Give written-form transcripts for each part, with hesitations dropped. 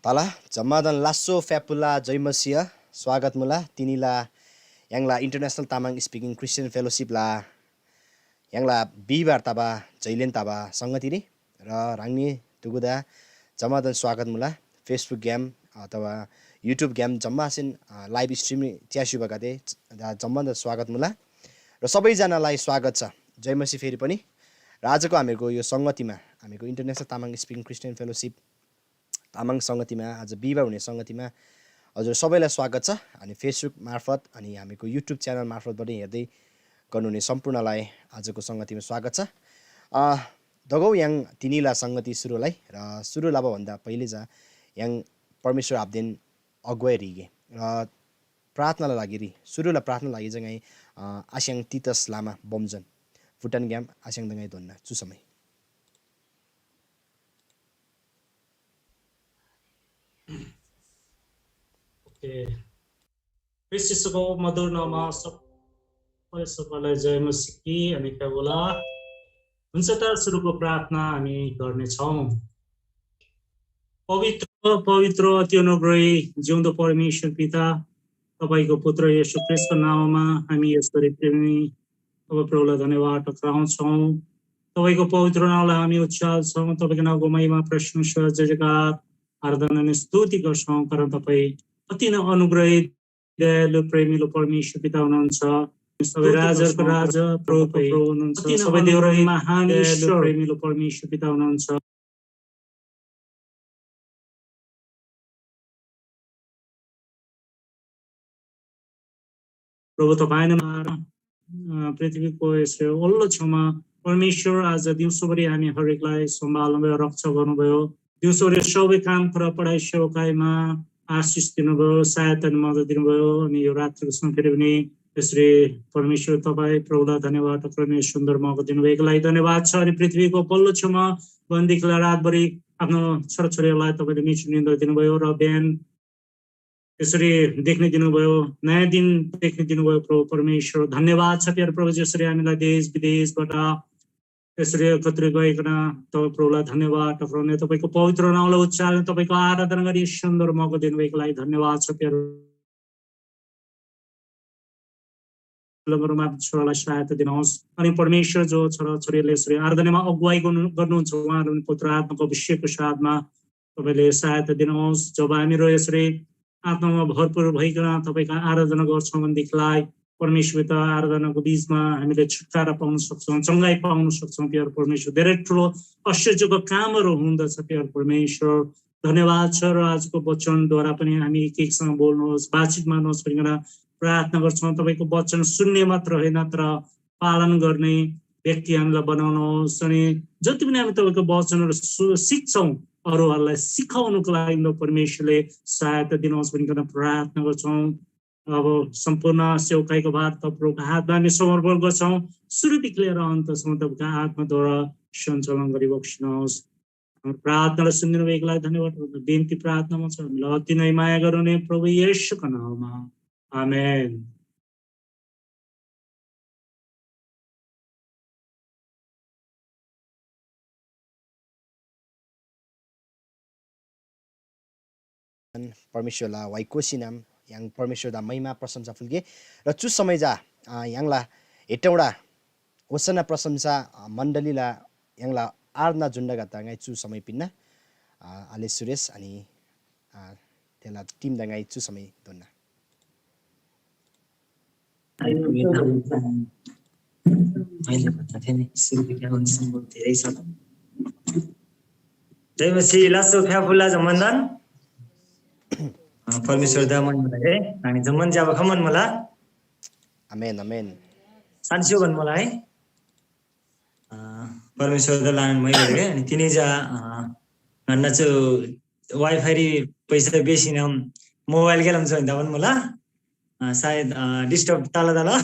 Tala jamadan lasso fapula joymasia swagat mula tinila yang la International Tamang Speaking Christian Fellowship la yang la bibar taba jailen taba संगति र राङ्नी तुगुदा जमादन स्वागत मुला Facebook game अथवा YouTube game जम्मासिन live stream च्यासु बगाते जम्मादन स्वागत मुला र सबैजनालाई स्वागत छ जयमसी फेरि पनि र आजको हामीको यो संगतिमा हामीको international Tamang speaking Christian fellowship Tamang संगतिमा आज बिहिबार हुने संगतिमा हजुर सबैलाई स्वागत छ अनि फेसबुक मार्फत अनि हामीको युट्युब च्यानल मार्फतबाट हेर्दै गर्नुहुने सम्पूर्णलाई आजको संगतिमा स्वागत छ दगौ yang tinila संगति सुरुलाई र सुरु लाबा भन्दा पहिले जा yang परमेश्वर आब्देन अगुवाई रिगे र प्रार्थनालाई लागि रि सुरुलाई प्रार्थना लागि जङै आस्याङ तितस लामा बमजन फुटन ग्याम आस्याङ दङै दोन्ना चु समय क्रिस्टको मधुर नाममा सबैलाई जय मसीह अनि बोला हुन्छ त सुरुको प्रार्थना हामी गर्नेछौँ। पवित्र पवित्र अति अनुग्रही जिउँदो परमेश्वर पिता तपाईको पुत्र येशू ख्रीष्टको नाममा हामी यसरी प्रेमी प्रभुलाई धन्यवाद टक्राउँछौँ। तपाईको पवित्र नामलाई हामी उचाल्छौँ। तपाईको नामको महिमा प्रशंसा जय जयकार आराधना अनि स्तुति गर्छौँ कारण तपाई अति नै अनुग्रही दयालु प्रेमिलो परमेश्वर पिता हुनुहुन्छ। सबै राजाको राजा प्रभुको प्रभु हुनुहुन्छ। सबै देवराई महान ईश्वर प्रेमिलो परमेश्वर पिता हुनुहुन्छ। प्रभु तपाईँ पृथ्वीको यसो वल्लो छेउमा परमेश्वर आज दिउँसोभरि हामी हरेकलाई सम्हाल्नुभयो रक्षा गर्नुभयो। दिउँसोभरि सबै काम कुरा पढाइ सेवकाइमा आशिष दिनुभयो सहायता मद्दत दिनुभयो अनि यो रात्रिको समय फेरि पनि यसरी परमेश्वर तपाईँ प्रभुलाई धन्यवाद गर्ने सुन्दर मौका दिनुभएको लागि धन्यवाद छ। अनि पृथ्वीको पल्लो छेउमा बन्दीलाई रातभरि आफ्नो छोराछोरीहरूलाई तपाईँले मिठो निन्द्रा दिनुभयो र बिहान यसरी देख्ने दिनुभयो नयाँ दिन देख्ने दिनुभयो प्रभु परमेश्वर धन्यवाद छ। प्यारो प्रभु जसरी हामीलाई देश विदेशबाट यसरी एकत्रित गइकन तपाईँ प्रभुलाई धन्यवाद टक्राउने तपाईँको पवित्र नामलाई उच्चारण तपाईँको आराधना गरी सुन्दर मौका दिनुभएको लागि धन्यवाद छ। प्यारो छोरालाई सहायता दिनुहोस् अनि परमेश्वर जो छोराछोरीले यसरी आराधनामा अगुवाई गर्नुहुन्छ उहाँहरू पुत्र आत्माको अभिषेकको साथमा तपाईँले सहायता दिनुहोस्। जब हामीहरू यसरी आत्मामा भरपूर भइकन तपाईँको आराधना गर्छौँ भनेदेखिलाई परमेश्वर त आराधनाको बीचमा हामीले छुटकारा पाउन सक्छौँ चङ्गाई पाउन सक्छौँ। प्यारो परमेश्वर धेरै ठुलो आश्चर्यको कामहरू हुँदछ। प्यारो परमेश्वर धन्यवाद छ र आजको वचनद्वारा पनि हामी एक एकसँग बोल्नुहोस् बातचित मार्नुहोस् भनिकन प्रार्थना गर्छौँ। तपाईँको वचन सुन्ने मात्र होइन तर पालन गर्ने व्यक्ति हामीलाई बनाउनुहोस् अनि जति पनि हामी तपाईँको वचनहरू सिक्छौँ अरूहरूलाई सिकाउनुको लागि परमेश्वरले सहायता दिनुहोस् भनिकन प्रार्थना गर्छौँ। अब सम्पूर्ण सेवकाईको भार तपाईँको हातमा हामी समर्पण गर्छौँ। सुरुदेखि लिएर अन्तसम्म तपाईँको आत्माद्वारा सञ्चालन गरी बक्सिनुहोस्। प्रार्थनालाई सुनिदिनु भएको लागि धन्यवाद। बिन्ती प्रार्थनामा छ हामीलाई अति नै माया गराउने प्रभु येशूको नाममा आमेन। परमेश्वरला वाइकोसी नाम yang परमेश्वर दा महिमा प्रशंसा फुल्के र चु समय जा यङला हेटौडा वसना प्रशंसा मण्डलीला यङला आर्ना जुण्डगा ताङै चु समय पिन्न आले सुरेश अनि तेला टिम दङै चु समय दोन्ना जय मसीह लासो फ्याफुला जमन्दन परमेश्वर दा मन मलाई अनि जमन जाब खमन मला आमेन आमेन सान्स्यो भन मलाई परमेश्वर दा लान मै गरे अनि तिनै जा नन्ना चो वाइफाई री पैसा बेसी नाम मोबाइल गेलम छ भन्दा पनि मला सायद डिस्टर्ब ताला ताला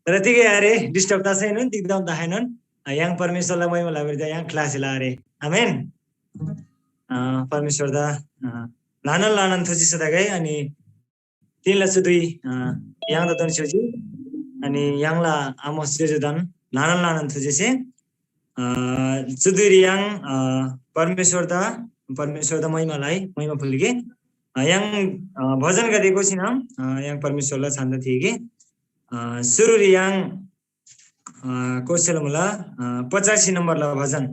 तर तिकै अरे डिस्टर्ब त छैन नि एकदम दाहाइनन् yang परमेश्वरलाई मै मला गरे yang क्लास ला अरे आमेन परमेश्वर दा लानन लानन थोजी सदाgai अनि तिनला सुदुई yang दतन छजी अनि yang ला आमोस जेजदन लानन लानन थोजी से चुदुरियाङ परमेश्वर महिमालाई महिमा फुल्के yang bhajan गरेको छिनम yang परमेश्वरलाई छान्दै थिए कि सुरुरी yang कोसेल मुला 85 नम्बरला भजन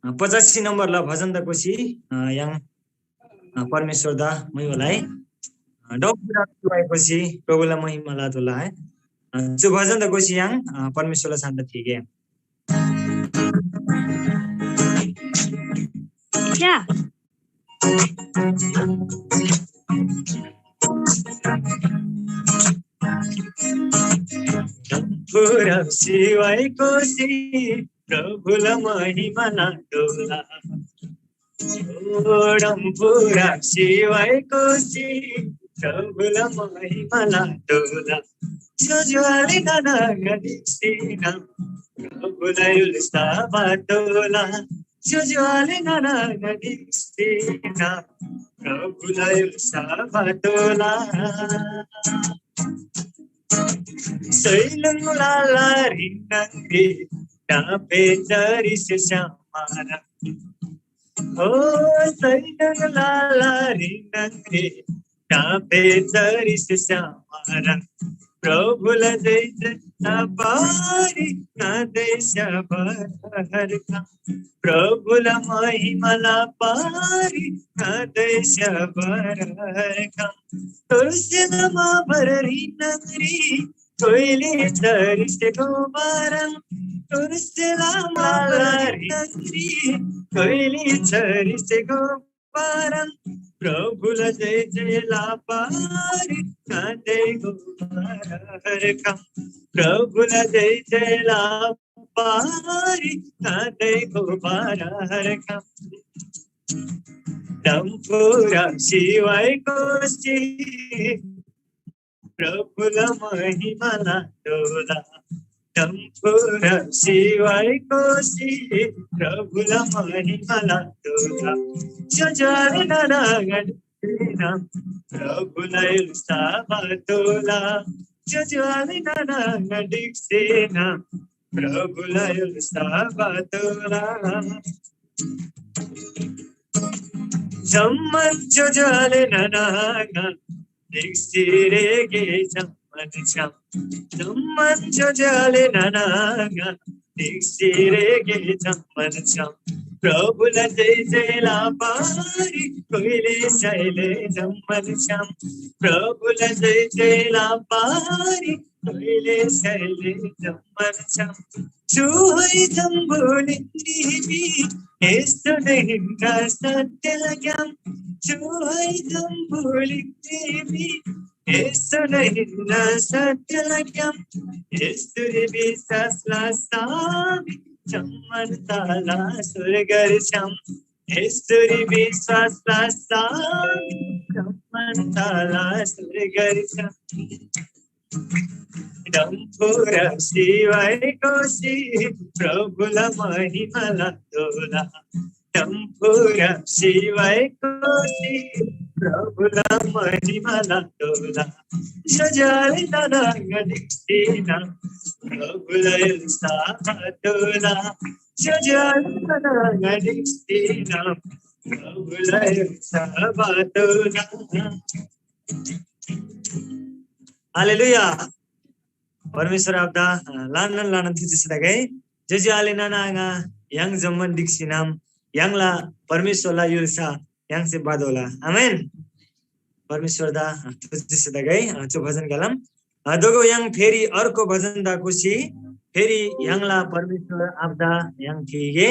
85 नम्बरला भजन द कोसी yang परमेश्वर दा महिमालाई डबुरा भएपछि प्रभुलाई महिमाला तुला है त्यो भजन द कोसी yang परमेश्वरलाई छान्दै थिए कि Yeah. पूरा शिवाय कोसी प्रभुला महिमाला डोला पूरा शिवाय कोसी प्रभुला महिमाला डोला जोजवाले नाना गदिसिना प्रभुला युलसा बाटोला जोजवाले नाना गदिसिना प्रभुला युलसा बाटोला Sailang lalari nangri tape jari se shamara Oh sailang lalari nangri tape jari se shamara Prabhula jai napari nadesha bharka Prabhula mahimala pari nadesha bharka Tursena ma bharari nangri कोइली चरिसे गोबारन तुरसेला मालारी नगरी कोइली चरिसे गोबारन प्रभुला जय जय लापारी कांदे गोबारकम प्रभुला जय जय लापारी कांदे गोबारकम डंपुरा शिवाय कोसी प्रभुला महिमाला डोला डंपुरा शिवाय कोसी प्रभुला महिमाला डोला जजाले Narayana प्रभुला युलसा बाटोला जजाले Narayana प्रभुला युलसा बाटोला जम्मन जजाले Narayan Dixire ge jamman cham jamman jale nanaga Dixire ge jamman cham Prabhula jai jai la pari koile shaile jamman cham Prabhula jai jai la pari koile shaile jamman cham Chuhai jambuli nibi esto nehinga satyagam Chuhai jambuli nibi esto nehinga satyagam Esto ribi sasla sami Chamman tala surgar cham Esto ribi sasla sami Chamman tala surgar cham Dampura Shivay Kosi Prabhula Mahimala Dola Dampura Shivay Kosi Prabhula Mahimala Dola Jajali Nanaga Dixina Prabhula Yusa Dola Jajali Nanaga Dixina Prabhula Yusa Dola Hallelujah परमेश्वर आपदा लानन लानन थिसिदागै जजाले नानागा yang zaman diksinam yang la परमेश्वरला युलसा yang से बादोला आमेन परमेश्वर दा थिसिदागै त्यो भजन गलम दोगो yang फेरि अर्को भजन दा कुसी फेरि yang ला परमेश्वर आपदा yang थिगे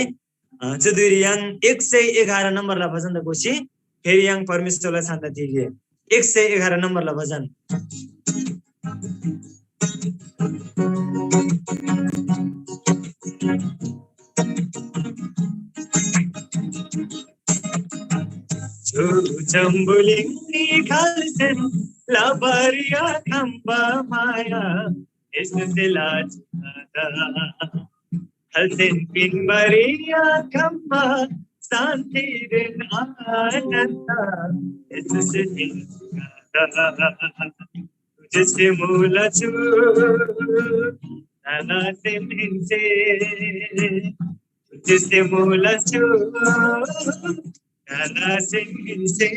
चुदुरी yang 111 नम्बर ला भजन दा कुसी फेरि yang परमेश्वरला छान्दा थिगे 111 नम्बर ला भजन Jambulingi khalsen labariya khamba maya istilaj da khalsen pinbariya khamba santi den ananda istilaj da tujhse mula chu nana sinse jisse mulachu nana sinse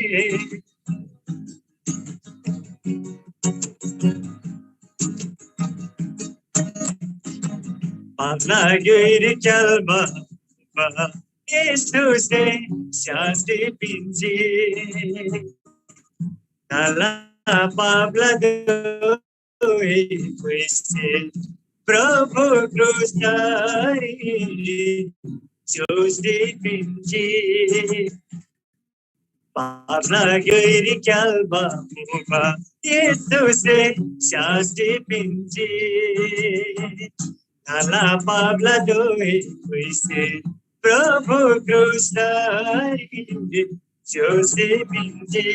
Pagna giri chalba ba Yesu se shasti pinji Nala pabla doi kuise Prabhu krusnari Josti pinji Pagna giri chalba ba Yesu se shasti pinji Nala pabla doi kuise Prabhu krusnari Josti pinji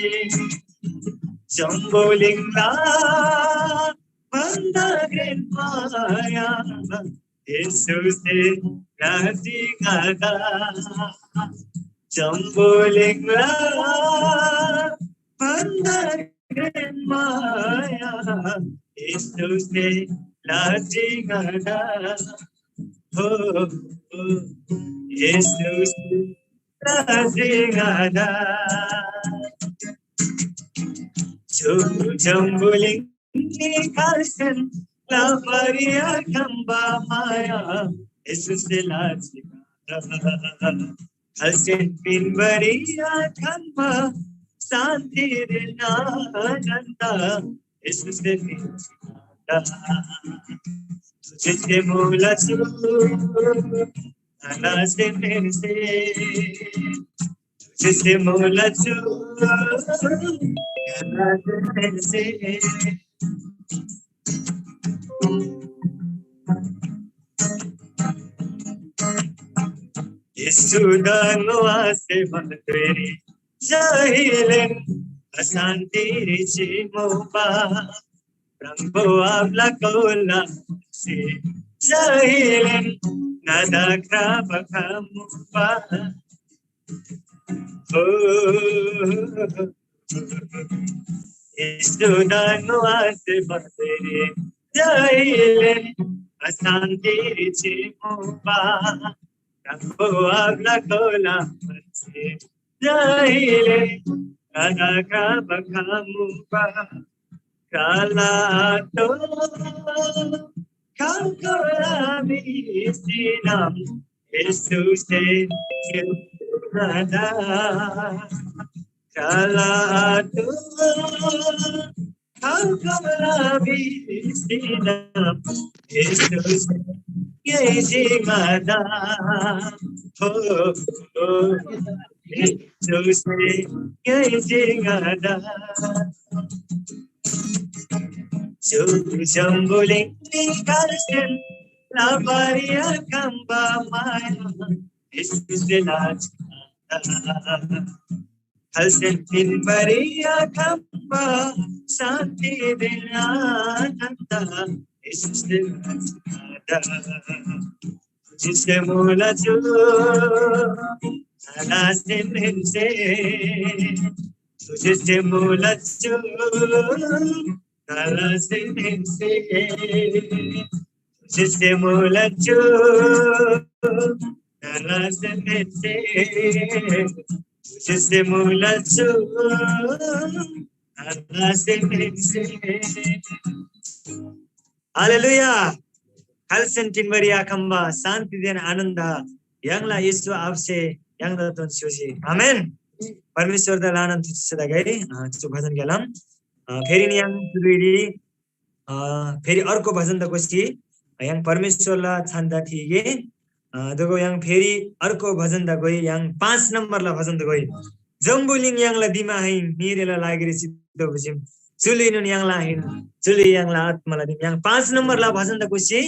Jambolinga Mandagren Maya Jesus Radhigada Jambolinga Mandagren Maya Jesus Radhigada Oh Jesus Radhigada Jambuling Kalsen La Maria Kamba Maya Jesus de la Kalsen Pin Maria Kamba Santi de Nanda Jesus de Jisse Mula Chu Anas de Pense Jisse Mula Chu Yesudan wase materi jahilen asanti chimoba Rambo abla kola se jahilen nada kraba kamuba Yesudan wase materi jahilen asanti chimoba Rambo abla kola se jahilen nada kraba kamuba Kalato Kalkalabistinam Jesus Nada Kalato Kalkalabistinam Jesus Yejimada Oh Jesus Yejimada Jambuling Kalsen La Maria Kamba Maya Jesus de la Kalsen Pin Maria Kamba Santi de la Jesus de la Jisse Mula Chu Anasinse Jisse Mula Chu Anasinse Jisse Mula Chu Anasinse Jisse Mula Chu Anasinse Hallelujah Kalsen Tinmaria Kamba Santi Den Ananda Yangla Yesu आपसे यंगला तो सोची आमेन परमेश्वर दा लानन तुझसे गए जो भजन गेलम फेरि नि yang सुरुडी फेरि अर्को भजन द कोसी yang परमेश्वरला छन्दा थिगे दगो yang फेरि अर्को भजन द गए yang 5 नम्बर ला भजन द गए जम्बुलिङ यangला दिमा है निरेला लागेर सिद्ध बुझिम चुलिनु यangला हिन चुलि यangला आत्माला दिम yang 5 नम्बर ला भजन द कोसी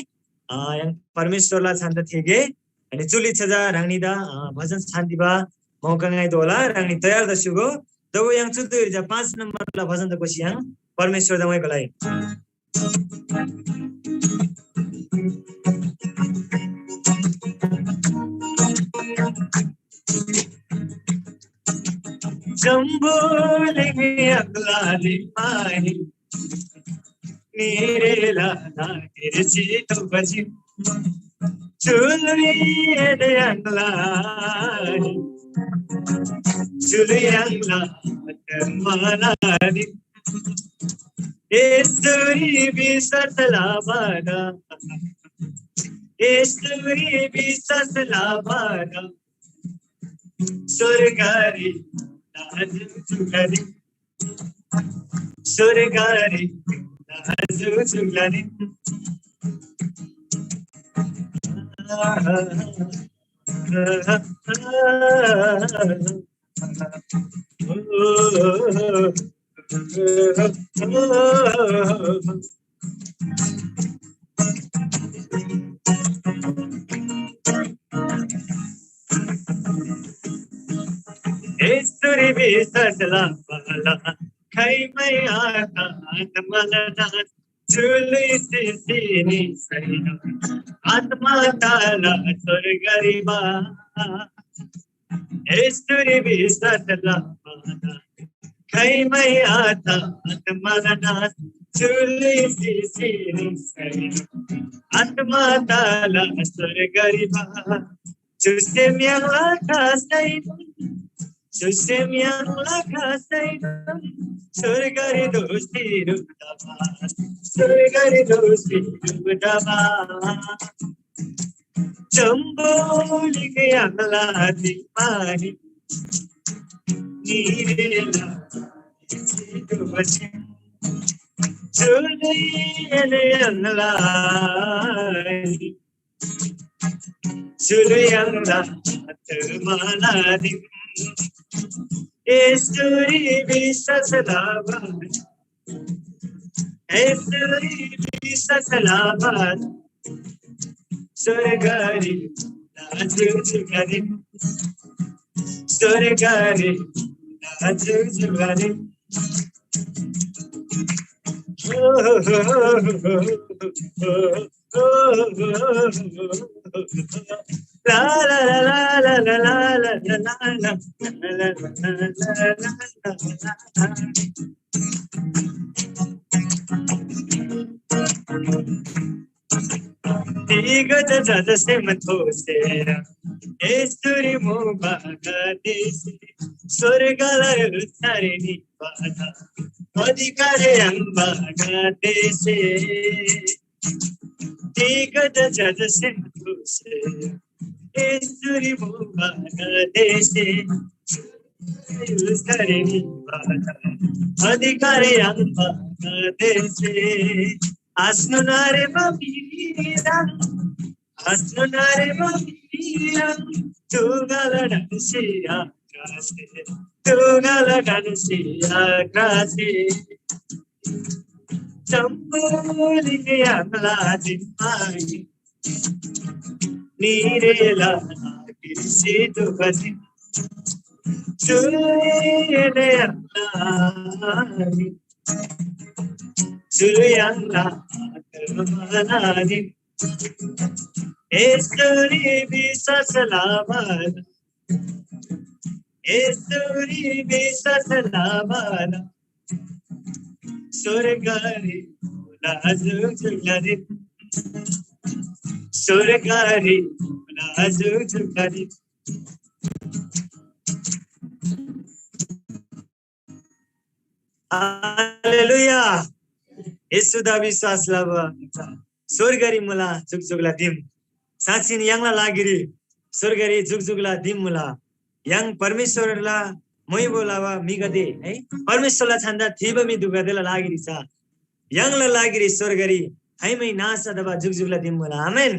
yang परमेश्वरला छन्दा थिगे अनि चुली छजा रांगनिदा भजन शान्तिबा मौकाङाइ दोला रांगनि तयार दसुगो दगो yang चुद्दुर जा 5 नम्बर ला भजन द कोसी yang परमेश्वर दमै गलाई जम्बुलिङ अग्लाली my Nirela kirsi to baji chulri de angla chulri angla manani esturi bisatla bana esturi bisatla bana surgari naju chulari surgari naju chulari Esturi bisatla bala khai mai aata atmalana chuli sini saina atma tala surgariba Esturi bisatla bala khai mai aata atmalana chuli sini saina atma tala surgariba Justemia kasaina Susemiya lakasaina surgari dosti rudaba surgari dosti rudaba chamboli ke angla dimani nirela chitu bachi chuli ele angla chuli angla atmanadi Esturi bisasalaban Esturi bisasalaban Surgari naju chulari Surgari naju chulari La la la la la la la la la Tiga jaja se matosera Esturi mubaga desi Surgala tarini pada Adhikare ambaga desi Tiga jaja se matosera Esturi mubaga desi Tarini pada Adhikare ambaga desi Asnunare mabira Asnunare mabira Tugala dansiya krasi Tugala dansiya krasi Chamboli amla dimani Nirela kirsi tu baji Chule amla Suryanla atmanadi Esturi bisasalaban Esturi bisasalaban Surgari naju chulari Surgari naju chulari Hallelujah Yesuda विश्वास लावा स्वर्गरी मुला जुगजुगला दिम साँच्ची नि यांगला लागिरी स्वर्गरी जुगजुगला दिम मुला yang परमेश्वरला मै बोलावा मिगदे है परमेश्वरला छन्दा थिबमी दुगदेला लागिरी छ यांगला लागिरी स्वर्गरी हैमै नासा दबा जुगजुगला दिम मुला आमेन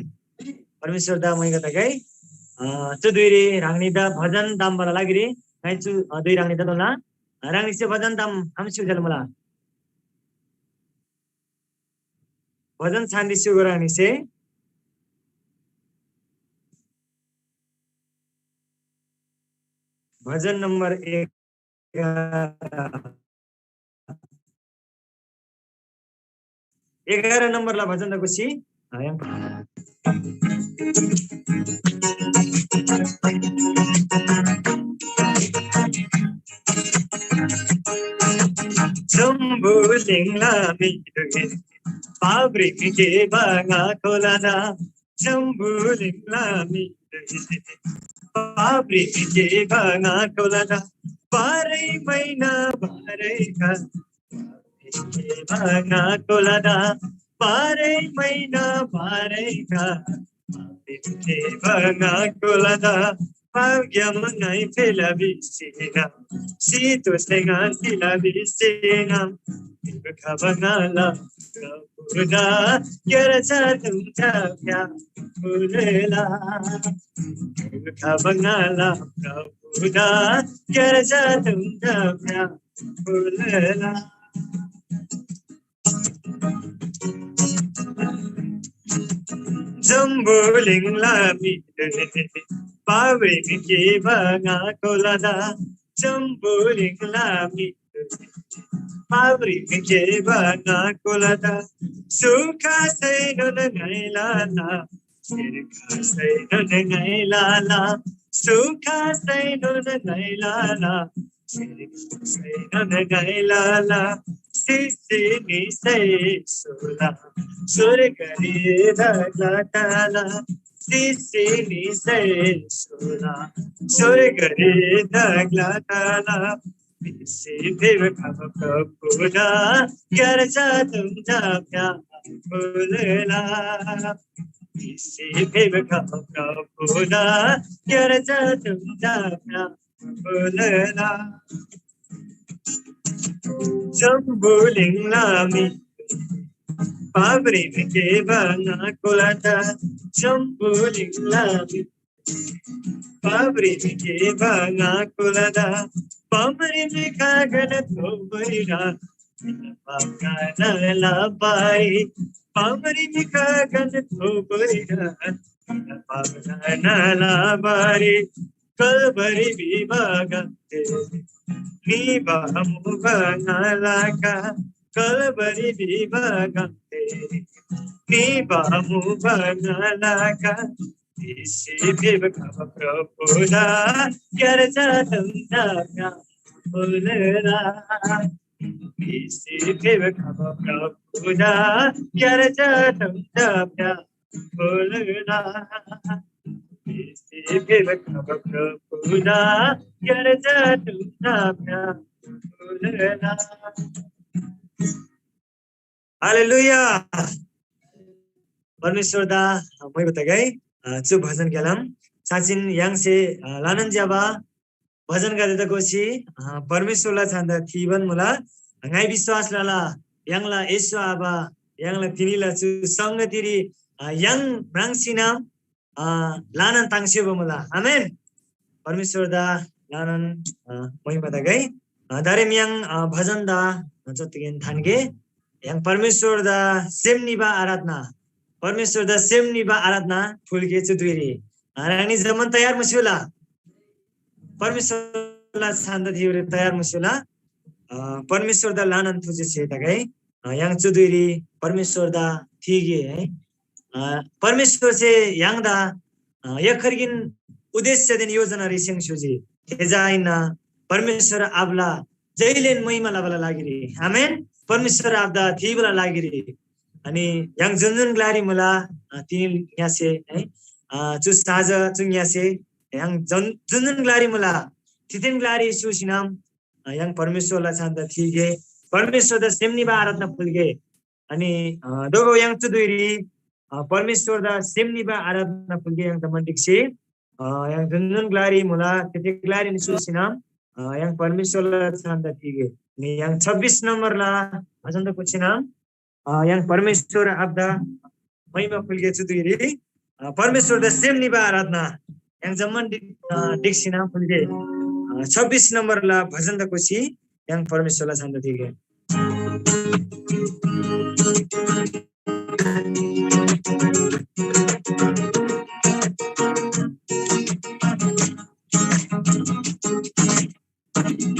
परमेश्वर दा मै गता गई त्यो दुईरे रांगनी दा भजन दाम बला लागिरी हैचु दुई रांगनी दा दोला रांगनी से भजन दाम हमसु जल मुला भजन छान्दी सुगरानी से भजन नंबर 11 नंबर ला भजन दकुसी Jumbo lingla mi pabrik ke banga kolana jambulin lami pabrik ke banga kolana barai maina barai ka banga kolana barai maina barai ka banga kolana Pagyam ngai phela bisina sito sengan tila bisina khabangala kapurga yarcha tumta kya pulela khabangala kapurga yarcha tumta kya pulela Jumbuling lami pabrik ke banga kolada Jumbuling lami pabrik ke banga kolada sukha sai non ngailala sirkha sai non ngailala sukha sai non ngailala sirkha sai non ngailala sisi ni sai sula surgari daglatala sisi ni sai sula surgari daglatala bisi bhiv kapura yarcha tumta kya pulela bisi bhiv kapura yarcha tumta kya pulela Jumbuling lami pabrik ke banga kolada Jumbuling lami pabrik ke banga kolada pamri me kagan thobaira pagana labai pamri me kagan thobaira pagana labai kalbari vivaga ni bahamu banalaka kalbari vivaga ni bahamu banalaka isi vivaga prabhuda yarcha tumta kya pulela isi vivaga prabhuda yarcha tumta kya pulela isi vivaga prabhuda yarcha tumta kya pulela Hallelujah परमेश्वर दा मैं बता गए चु भजन Callum Sachin yang से लानन जाबा भजन गर्दै त कोसी परमेश्वरलाई छान्दा थिबन मुला ngai विश्वास लाला yang ला येशू आबा yang ला तिनीला चु संग तिरी yang ब्रांसिना लानन तांगसेबो मुला आमेन परमेश्वर दा लानन मैं बता गए दारे मियां भजन दा जतिगेन थानगे yang परमेश्वर दा सेमनिबा आराधना परमेश्वर दा सेमनिबा आराधना फुलके चुदुरी रानी जमन तयार मसुला परमेश्वरला छान्दा थिउरे तयार मसुला परमेश्वर दा लानन थुजे छे तगै yang चुदुरी परमेश्वर दा थिगे है परमेश्वर से yang दा यखरगिन उद्देश्य दिन योजना रिसिङ सुजी हेजाइना परमेश्वर आबला जैलेन महिमा लाबला लागिरी आमेन परमेश्वर आबदा थिबला लागिरी अनि yang junjun glari mula tin yase chu saja chung yase yang junjun glari mula titin glari susinam yang परमेश्वरला छान्दा थिगे परमेश्वर दा सेमनि बा आराधना फुलगे अनि दोगो yang चुदुरी परमेश्वर दा सेमनि बा आराधना फुलगे yang तमन्टिक्से yang junjun glari mula titin glari susinam yang परमेश्वरला छान्दा थिगे नि yang 26 नम्बर ला भजन त कुछिनाम yang परमेश्वर आबदा महिमा फुलगे चुदुरी परमेश्वर दा सेमनिबा आराधना yang जमन डिक्सिना फुलगे 26 नम्बर ला भजन त कोसी yang परमेश्वरला छान्दा थिगे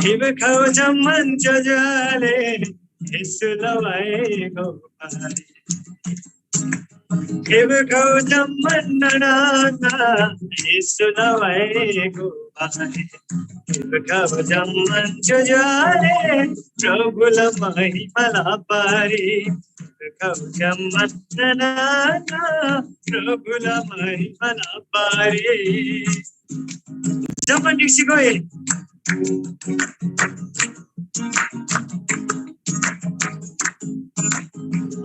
हिब खाओ जमन जजाले यसु लवाए गो पारी हिब खाओ जमन नडाना यसु लवाए गो पारे कवचम मंजुजाले प्रभुल महिमला पारे कवचम मंदनाना प्रभुल महिमला पारे जब निक्षि गए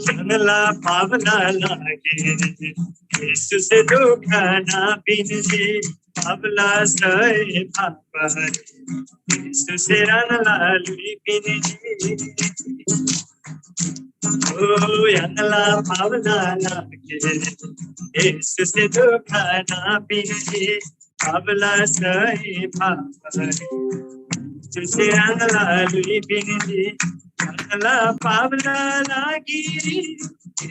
जनला पावना लागे यीशु से दुख ना बिनजे पावला सहे पापा यीशु से रन लालुई बिनजे ओ जनला पावना लागे यीशु से दुख ना बिनजे पावला सहे पापा यीशु से रन लालुई बिनजे जनला पावना लागे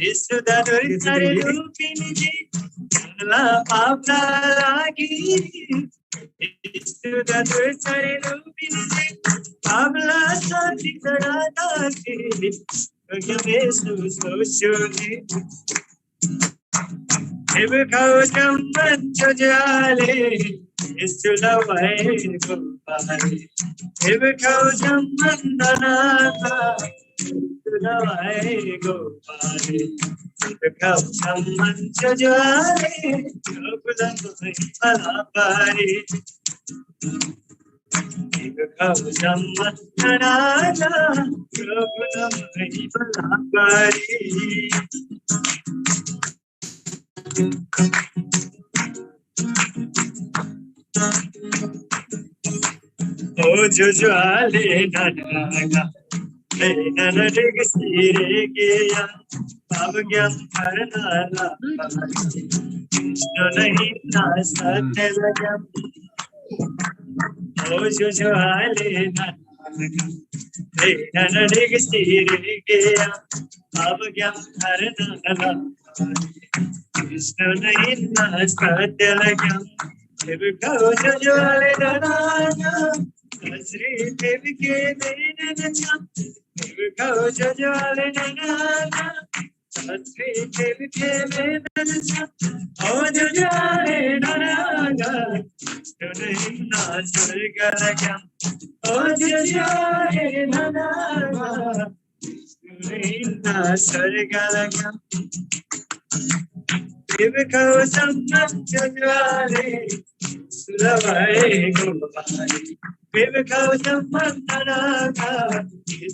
यीशु दादुर सारे रूपिनी जनला पावना लागे यीशु दादुर सारे रूपिनी पावला साथी तड़ा दाके यीशु सोचोगे एव कवचम मंजुजाले यीशु लवाए गोपाले एव कवचम मंदनाना लवाए गोपाले एव कवचम मंजुजाले प्रभुल महिमला पारे एव कवचम मंदनाना प्रभुल महिमला पारे ओ जुजुआले ननागा ले ननडिग सिरे गया पावग्यम भरनाला कृष्ण नहीं ना सत्य लगम ओ जुजुआले ननागा ले ननडिग सिरे गया पावग्यम भरनाला कृष्ण नहीं ना सत्य लगम एव कवचजाले ननागा श्री देव के नैनचा एव कवचजाले ननागा श्री देव के नैनचा ओ जजाले ननागा कृष्ण स्वर्ग लगम ओ जजाले ननागा कृष्ण स्वर्ग लगम एव कवचम मंजुजाले सुलभाए गोपाले एव कवचम मंदनागा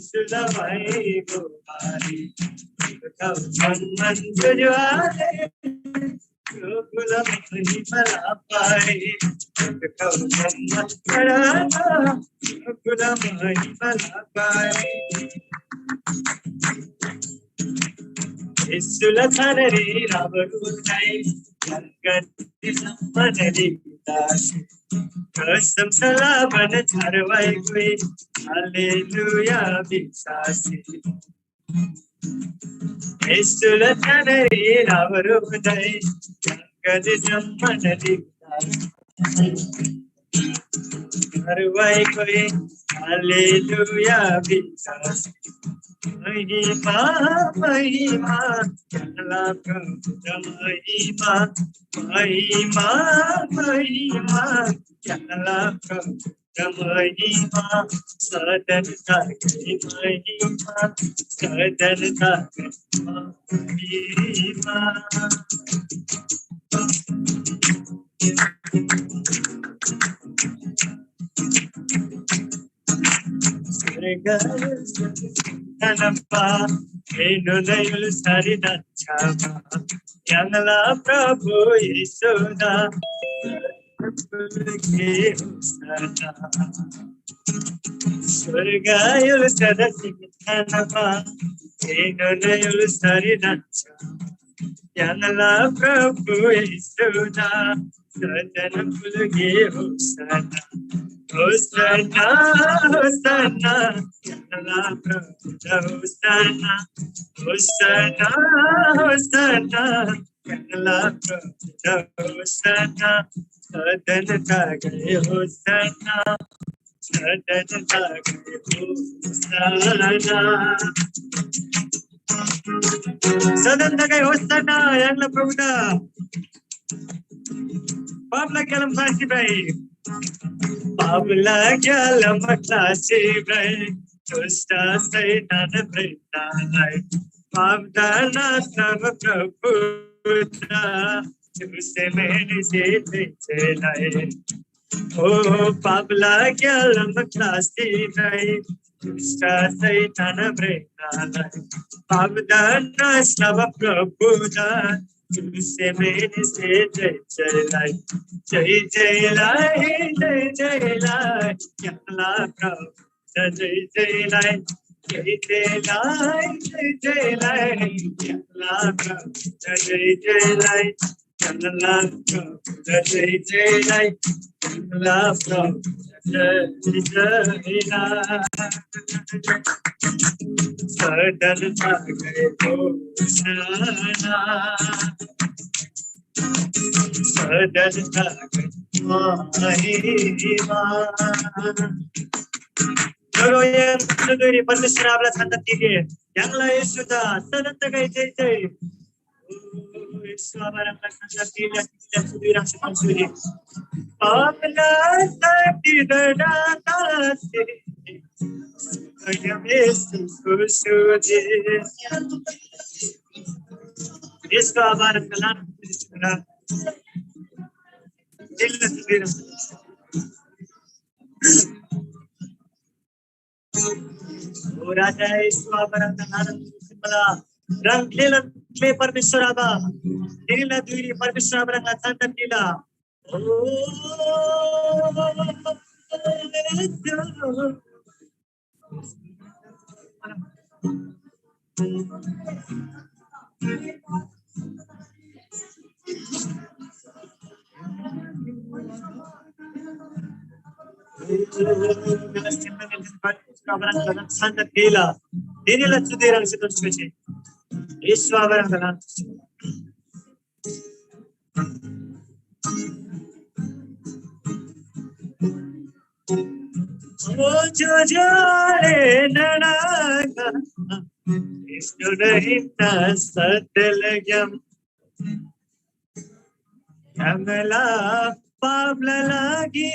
सुलभाए गोपाले एव कवचम मंजुजाले प्रभुल महिमला पारे एव कवचम मंदनागा प्रभुल महिमला पारे यीशुला थानरी रावरुताई गंगति सम्मनरी दासी कसम सलाबन छरवाई कोई हालेलुया विश्वासी यीशुला थानरी रावरुताई गंगति सम्मनरी दासी छरवाई कोई हालेलुया विश्वासी महिमा महिमा जनला प्रभु महिमा महिमा महिमा जनला प्रभु महिमा सदन ताके महिमा सदन ताके महिमा Tanapa, eno nayul sarida chama, yangla Prabhu Yesuda, Yesuda. Swargayul sadasi tanapa, eno nayul sarida chama, yangla Prabhu Yesuda, sadana pulge hosana. Hosanna, Hosanna, Yalla Prabhu, Hosanna, Hosanna, Hosanna, Yalla Prabhu, Hosanna, Sadan Tagay Hosanna, Sadan Tagay Hosanna, Sadan Tagay Hosanna, Yalla Prabhu, Pabla Kalam Fasi Bhai. पापला Lamta सिब्रै दुष्ट शैतान वृन्दालाई पापदाना सब प्रभु तुझसे मेरी जीलाई ओ पापला लमटा सिब्रै दुष्ट शैतान वृन्दालाई पापदाना सब प्रभु तुझसे मेरी जय जय लाई यमला प्रभु जय जय लाई यमला प्रभु जय जय लाई यमला प्रभु जय जय लाई यमला प्रभु जय जय लाई सदन गए घोषणा सदन महिमा परमेश्वर आपला सांगतात की यांना येशूचा सदन काही जय जय ईश्वराला सांगतात की त्या सुधीरांची मंजुरी आपला साठी दडातासे इसका आभार कलाम राजा इसका आभार रंग ले परमेश्वर आबा नीला दुरी परमेश्वर आबा संत नीला Pabla lagi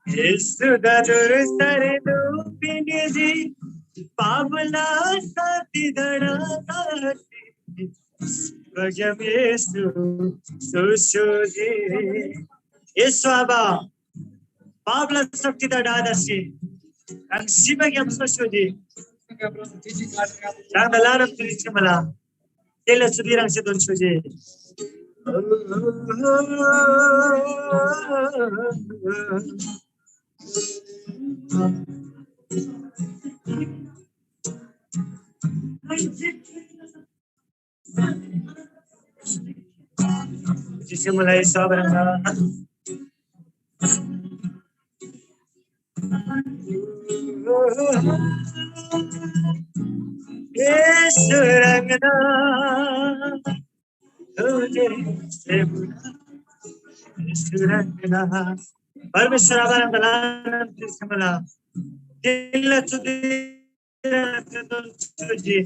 Yesudaru sarenu piniji Pabla sati daratati Bhagam Yesu susudi Yesu aba Pabla sakti daradasi Ang sibagam susudi Ang dalarap tulisimala Tela sudirang sidon sudi जिसे mulai sabaranga Yesurangna परमेश्वर आभार बलान तिसमला दिल चुदी choosy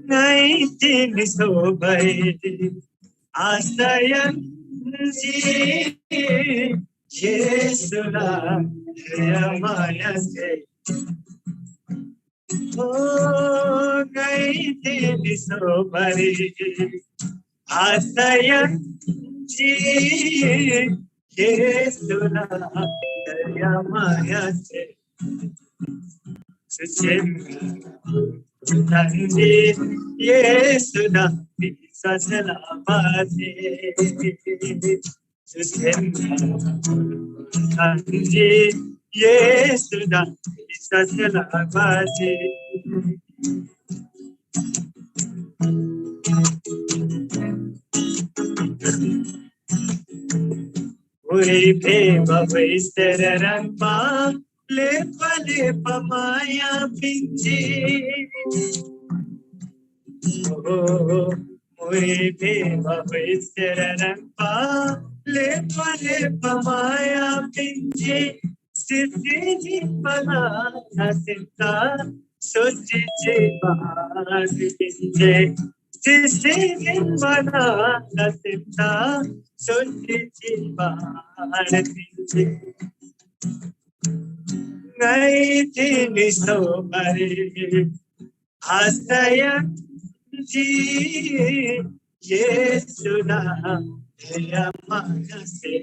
Nineteen so by Asayan ji Yesula Yamaya se Oh nineteen so by Asayan ji Yesula Yamaya se Nandi Yesuda Sasalamati Nandi Yesuda Sasalamati Uri Pema Vaistera Rangma Lepala le pamaya pinche oh muy beba vesterapa le pamaya pinche sisi pana nasinta sochi cheba pinche sisi pana nasinta sochi cheba pinche ngai tini sobari hasaya ji Yesuna yamase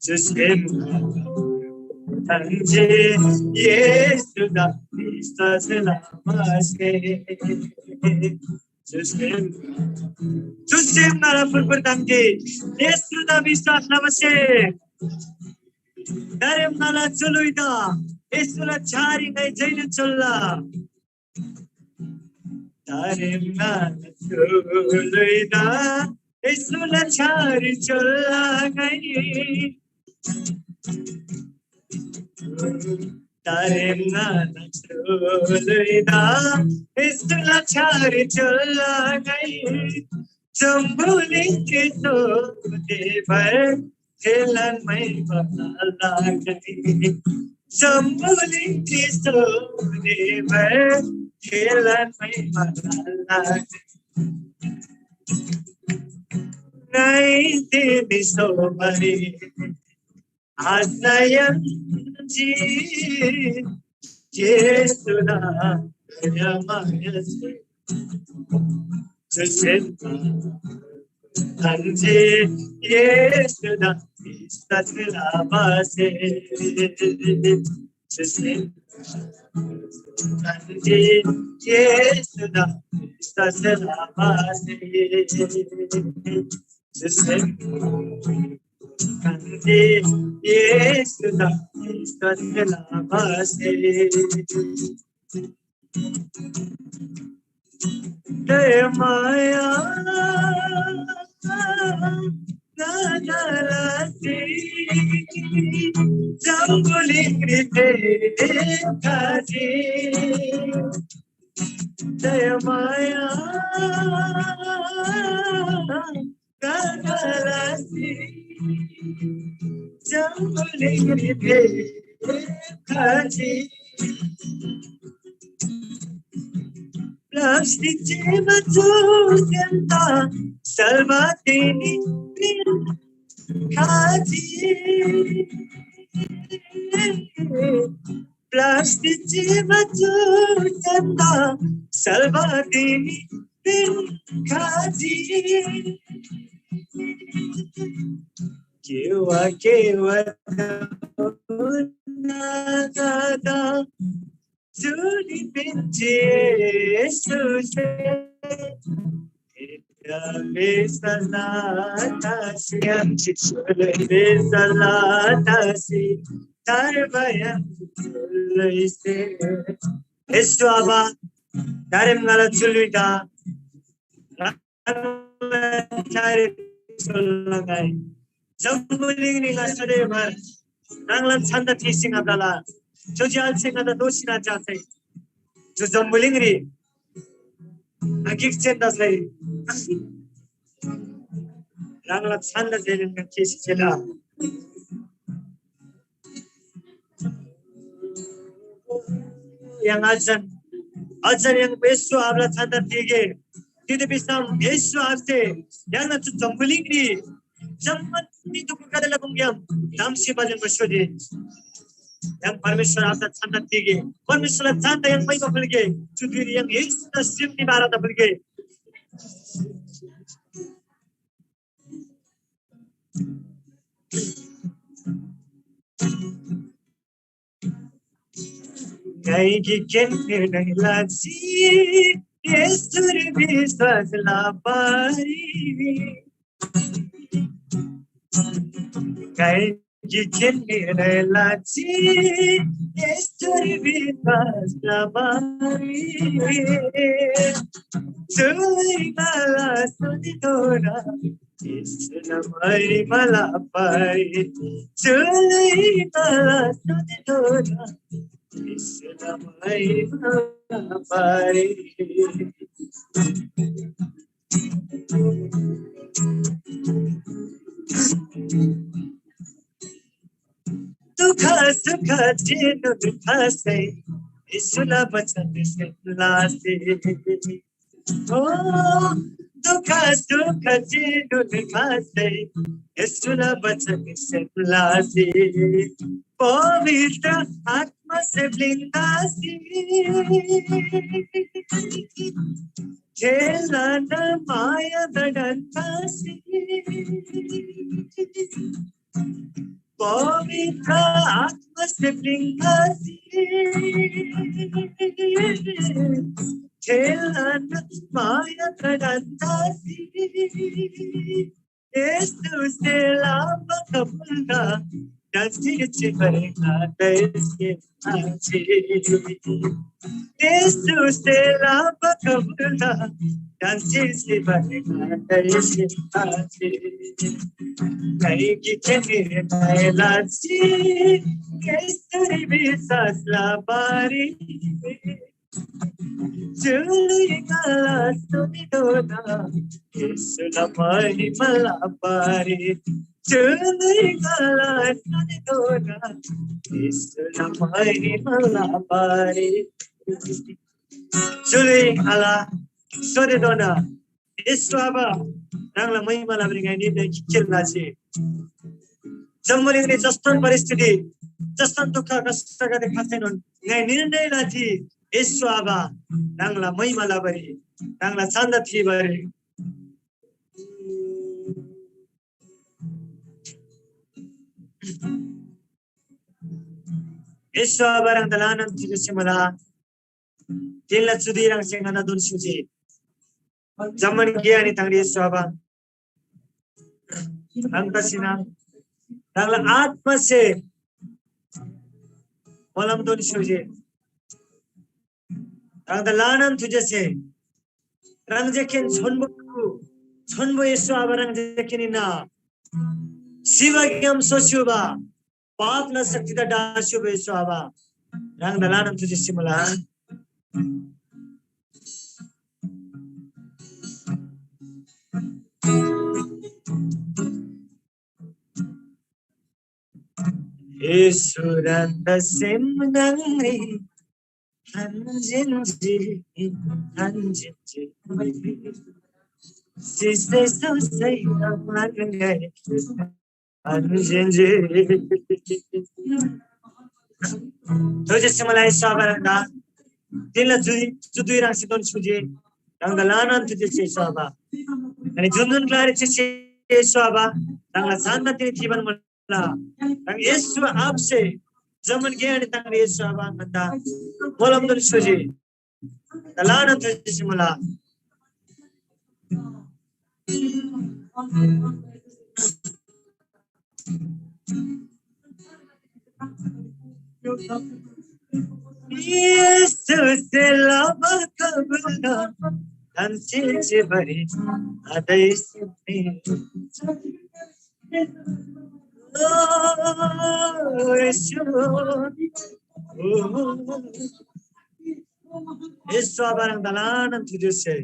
jusem tanje Yesuna istasela mase jusem nara purpurtanje Yesuna vistas namase darem nara chuluida Yesuna chari ngai jainu cholla darem nara chuluida Yesuna chari cholla ngai darem nara chuluida Yesuna chari cholla ngai jambuli ke so devar helan mai bala ngai jambuli ke so devar helan mai bala ngai devi sobari asayam ji Yesuna yamayase jusem tanje Yesuna istasela mase jusem tanje Yesuna istasela mase jusem tanje Yesuna istasela mase Jaya Maya Nadarati Jambuli Krite Kaji Jaya Maya Nadarati Jambuli Krite Kaji Plastic chema chusenta salvatini kaji Plastic chema chusenta salvatini kaji Kewa nada Juli pinche suse salata si salata si tarbaya leiste eswaba darem nala chulida chare sulagai jambuling ni gasare mar nanglan chanda tising abdala Jojal sengada dosina jate jo jambulingri agik chenda sai rangla chanda jelen ka kesi chela yang ajan yang besu abla chanda tige tide bisam besu abse yang na jambulingri jammat ni to kadala bungyam damsi bajan basodi yang परमेश्वर आपका छंद दिए परमेश्वर छंद yang mai bapal ge chudiri yang Yesus sim ni bara bapal ge kai ki ken nahi lagsi Yesus ri biswas la pari kai Gicinirelaci Yesturi vitas labari Suri nala sunitora Islamai malapai, Julai kala sudidona. Islamai malapai. Dukha sukha jinu dukha se, Isula bachan se lase. Oh, dukha sukha jinu dukha se, Isula bachan se lase. Pavitra atma se blindasi, Khelana maya dadantasi. Pavitra atma se blindasi, Khelana maya dadantasi. Yesu se lava kapulga, Dansi chibarna daisi achi. Yesu se lava kapulga, Dansi chibarna daisi achi. Kaigi chene nailachi, Kesturi visas labari. Julai kala sudidona, Islamai malapari. Julai kala sudidona, Islamai malapari. Julai kala sudidona, Islamai Nanglamai malapari ngai ni kikir nasi. Jammuling ni jastan परिस्थिति, jastan दुःख कष्टका देखासेनन् ngai निर्णय लाथि. Yesu Aba, nangla mai malabari, nangla chanda thibari. Yesu Aba rang dalanan tiga simala, tila sudi rang sengana dun suji. Zaman kia ni tangri Yesu Aba, rang kasina, nangla atma se, malam dun suji. Rang dalanan tuja se, rang jekin chonbo Yesu Aba rang jekin ina, Shiva gyam sosyuba, पाप न शक्ति दा डाशो बेसो आवा रंग दलानम तुझे सिमला Yesuranda simnangai hanjinji sise so say amangai hanjinji तुझे सिमला साबरंदा तिला जुदुई राशि दोन सुजे रंग दलानम तुझे से साबा अनि जुनुन क्लारे से साबा रंग सांदा तिनी जीवन मला रंग यीशु आपसे जमन ज्ञान तंग यीशु साबा नंदा बोलम दोन सुजे दलानम तुझे सिमला Yesus selama kabulna dan cici beri ada ismi. Oh Yesus barang dalanan tujuh se.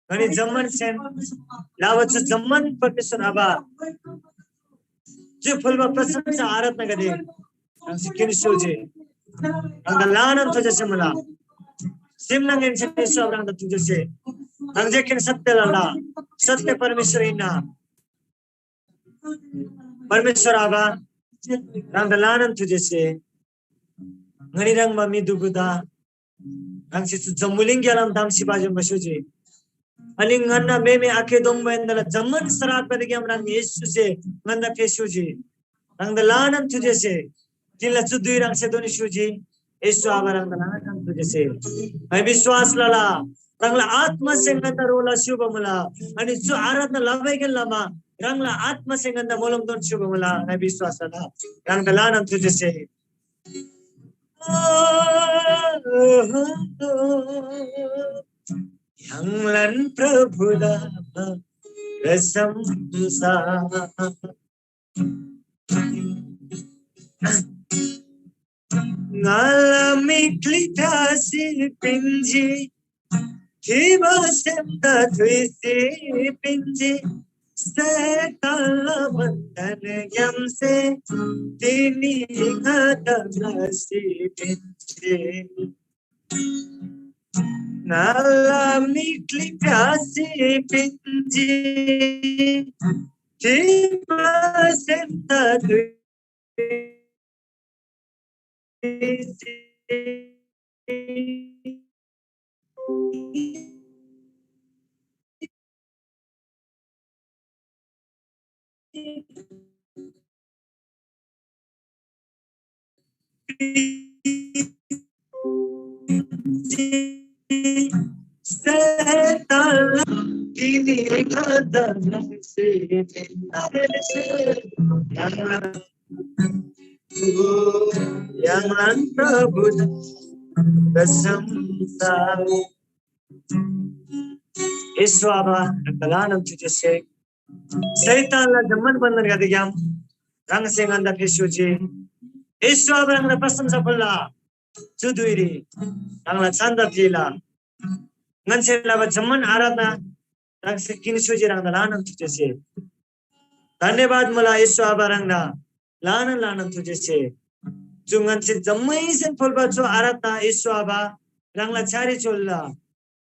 Kani zaman sen lawat se zaman permisan aba. जो फलवा प्रशंसा आरत न करे हम सिक्किन सोचे हम दलानम तुझे से मिला सिमनंगन से सब रंग तुझे से हम जेकिन सत्य लला सत्य परमेश्वर इना परमेश्वर आबा रंग दलानम तुझे से ngani rang mami duguda ang si jamuling yalam dam si bajo masuji ani nganna meme ake dom bandala zaman sarat pade gam rang yesu se nganna fesuji rang dalanan tuje se tila chudui rang se doni suji yesu abarang dalanan tuje se ai vishwas lala rangla atma se nganna rola shubhamala ani chu aratna labai gen lama rangla atma se nganna molam don shubhamala ai vishwas lala rang dalanan tuje se Yang lan Prabhu Dama प्रशंसा ngalami klitasi pinji kiba semta twisi pinji sekala bandan yamse tini ngata nasi pinji ngalami klitasi pinji kiba semta twisi yang terbut प्रशंसा यीशु आबा कलानम तुझसे शैतानला जम्मन बंधन गदे game रंग सेंगंदा फिसुजी यीशु आबा रंगला प्रशंसा फुल्ला जुदुइरी रंगला चंदा फिला ngंसेला जम्मन आराधना रंग से किनसुजी रंगला लानम तुझसे धन्यवाद मला यीशु आबा रंगला लानम तुझसे jungan si jammai sen folba cho arata yesu aba rangla chari cholla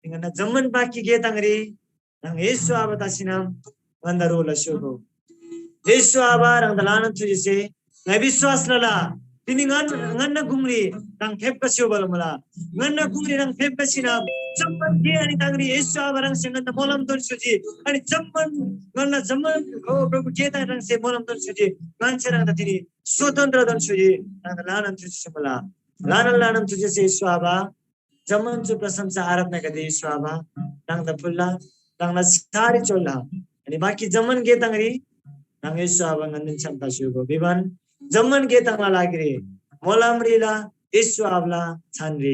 ingana jamman baki ge tangri rang yesu aba tasinam mandaru la shugo yesu aba rang dalan chujise ngai biswas lala tini nganna gumri rang phep ka shu balmala nganna gumri rang phep ka sinam jamman ge ani tangri yesu aba rang sengan molam don suji ani jamman nganna jamman o prabhu ge ta rang se molam don suji nganche rang da tini स्वतंत्र दन सुजी लानम तुझसे मला लानम तुझे से स्वाबा जमन जो प्रशंसा आराधना कदे स्वाबा रंग द फुल्ला रंग सारी चोला आणि बाकी जमन गे तंगरी रंग स्वाबा नंदन क्षमता शुगो विवन जमन गे तंगला लागरे मोलामरीला स्वाबला छानरी